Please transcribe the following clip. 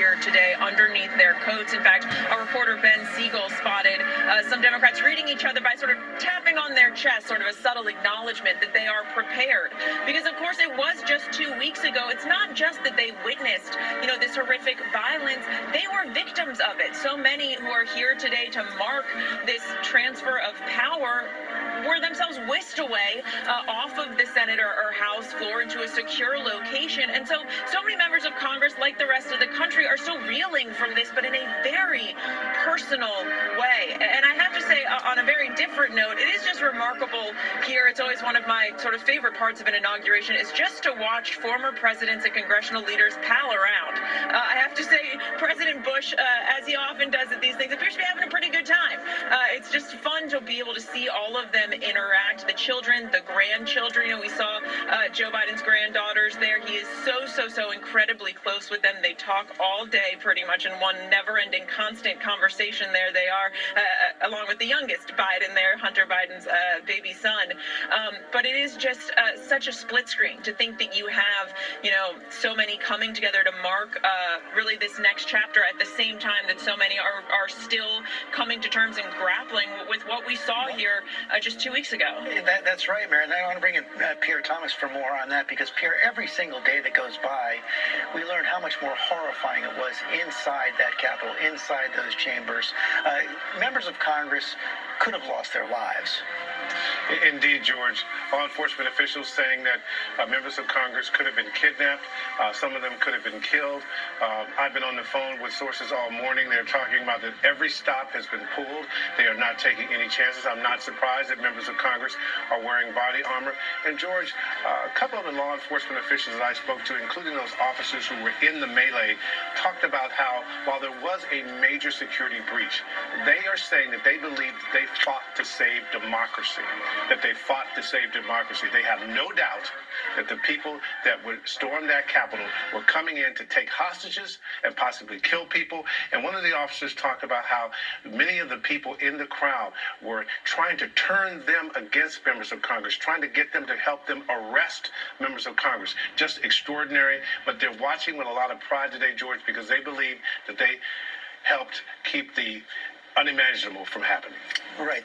here today underneath their coats. In fact, our reporter Ben Siegel spotted some Democrats greeting each other by sort of tapping on their chest, sort of a subtle acknowledgement that they are prepared. Because, of course, it was just 2 weeks ago. It's not just that they witnessed, this horrific violence. They were victims of it. So many who are here today to mark this transfer of power were themselves whisked away off of the Senate or House floor into a secure location. And so many members of Congress, like the rest of the country, are still reeling from this, but in a very personal way. And I have to say, on a very different note, it is just remarkable here. It's always one of my sort of favorite parts of an inauguration is just to watch former presidents and congressional leaders pal around. I have to say, President Bush, as he often does at these things, appears to be having a pretty good time. It's just fun to be able to see all of them interact. The children, the grandchildren. We saw Joe Biden's granddaughters there. He is so incredibly close with them. They talk all day pretty much in one never-ending constant conversation. There they are, along with the youngest Biden there, Hunter Biden's baby son. But it is just such a split screen to think that you have, so many coming together to mark really this next chapter at the same time that so many are still coming to terms and grappling with what we saw here just 2 weeks ago. That's right, Mary. And I want to bring in Pierre Thomas for more on that because, Pierre, every single day that goes by, we learn how much more horrifying it was inside that Capitol, inside those chambers. Members of Congress could have lost their lives. Indeed, George. Law enforcement officials saying that members of Congress could have been kidnapped. Some of them could have been killed. I've been on the phone with sources all morning. They're talking about that every stop has been pulled. They are not taking any chances. I'm not surprised that members of Congress are wearing body armor. And, George, a couple of the law enforcement officials that I spoke to, including those officers who were in the melee, talked about how while there was a major security breach, they are saying that they believe that they fought to save democracy. They have no doubt that the people that would storm that Capitol were coming in to take hostages and possibly kill people. And one of the officers talked about how many of the people in the crowd were trying to turn them against members of Congress, trying to get them to help them arrest members of Congress. Just extraordinary. But they're watching with a lot of pride today, George, because they believe that they helped keep the unimaginable from happening. Right.